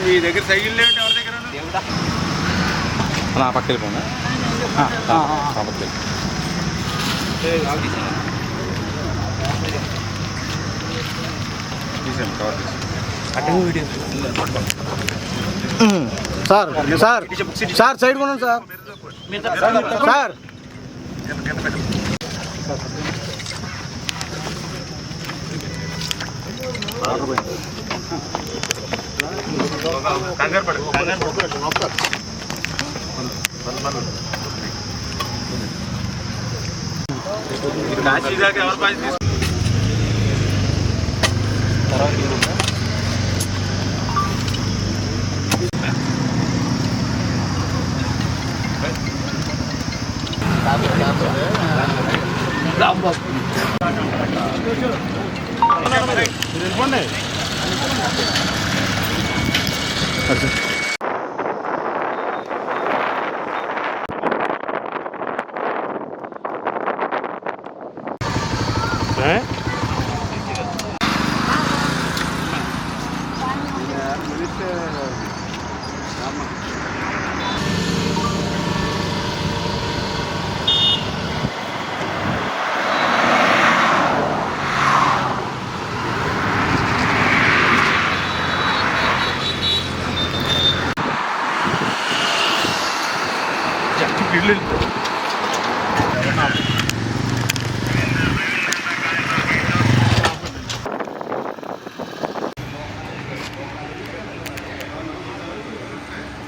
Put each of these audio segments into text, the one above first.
మీ దగ్గర సైకిల్ లేవంటే ఎవరి దగ్గర నా పక్క వెళ్ళిపోండి. సార్ సార్ సార్ సైడ్ కొనండి సార్ సార్ కంగారు పడు కాశీ దాకా ఎవరు బాధ్యత తీసుకు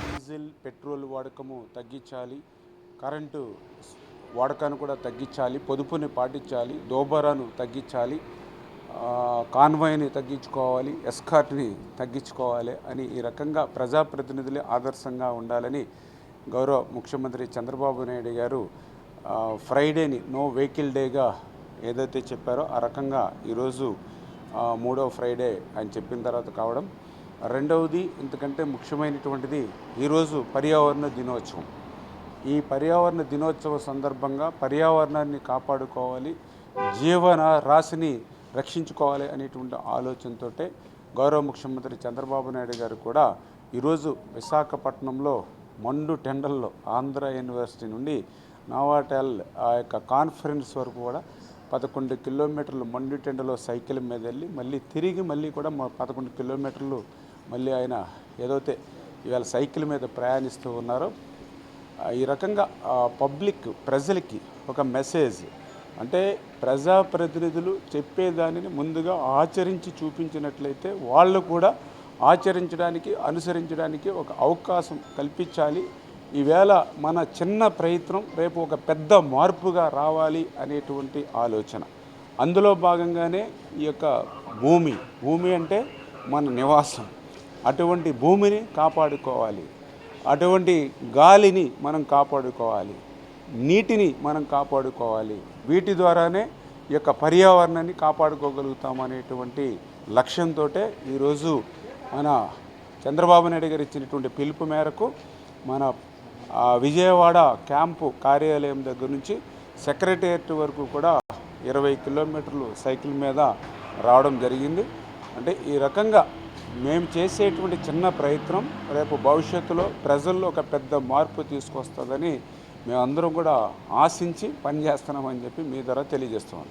డీజిల్ పెట్రోల్ వాడకము తగ్గించాలి, కరెంటు వాడకాన్ని కూడా తగ్గించాలి, పొదుపుని పాటించాలి, దోబరాను తగ్గించాలి, కాన్వాయ్ని తగ్గించుకోవాలి, ఎస్కార్ట్ని తగ్గించుకోవాలి అని ఈ రకంగా ప్రజాప్రతినిధులే ఆదర్శంగా ఉండాలని గౌరవ ముఖ్యమంత్రి చంద్రబాబు నాయుడు గారు ఫ్రైడేని నో వెహికల్ డేగా ఏదైతే చెప్పారో ఆ రకంగా ఈరోజు 3వ ఫ్రైడే ఆయన చెప్పిన తర్వాత కావడం. రెండవది ఇంతకంటే ముఖ్యమైనటువంటిది ఈరోజు పర్యావరణ దినోత్సవం. ఈ పర్యావరణ దినోత్సవ సందర్భంగా పర్యావరణాన్ని కాపాడుకోవాలి, జీవన రాశిని రక్షించుకోవాలి అనేటువంటి ఆలోచనతో గౌరవ ముఖ్యమంత్రి చంద్రబాబు నాయుడు గారు కూడా ఈరోజు విశాఖపట్నంలో మండు టెండల్లో ఆంధ్ర యూనివర్సిటీ నుండి నోవాటెల్ ఆ యొక్క కాన్ఫరెన్స్ వరకు కూడా 11 కిలోమీటర్లు మండు టెండలో సైకిల్ మీద వెళ్ళి మళ్ళీ కూడా 11 కిలోమీటర్లు మళ్ళీ ఆయన ఏదైతే ఇవాళ సైకిల్ మీద ప్రయాణిస్తూ ఉన్నారో ఈ రకంగా పబ్లిక్ ప్రజలకి ఒక మెసేజ్ అంటే ప్రజాప్రతినిధులు చెప్పేదానిని ముందుగా ఆచరించి చూపించినట్లయితే వాళ్ళు కూడా ఆచరించడానికి అనుసరించడానికి ఒక అవకాశం కల్పించాలి. ఈవేళ మన చిన్న ప్రయత్నం రేపు ఒక పెద్ద మార్పుగా రావాలి అనేటువంటి ఆలోచన. అందులో భాగంగానే ఈ యొక్క భూమి అంటే మన నివాసం, అటువంటి భూమిని కాపాడుకోవాలి, అటువంటి గాలిని మనం కాపాడుకోవాలి, నీటిని మనం కాపాడుకోవాలి. వీటి ద్వారానే ఈ యొక్క పర్యావరణాన్ని కాపాడుకోగలుగుతామనేటువంటి లక్ష్యంతో ఈరోజు మన చంద్రబాబు నాయుడు గారు ఇచ్చినటువంటి పిలుపు మేరకు మన విజయవాడ క్యాంపు కార్యాలయం దగ్గర నుంచి సెక్రటేరియట్ వరకు కూడా 20 కిలోమీటర్లు సైకిల్ మీద రావడం జరిగింది. అంటే ఈ రకంగా మేము చేసేటువంటి చిన్న ప్రయత్నం రేపు భవిష్యత్తులో ప్రజల్లో ఒక పెద్ద మార్పు తీసుకొస్తుందని మేమందరం కూడా ఆశించి పనిచేస్తున్నామని చెప్పి మీ ద్వారా తెలియజేస్తున్నాం.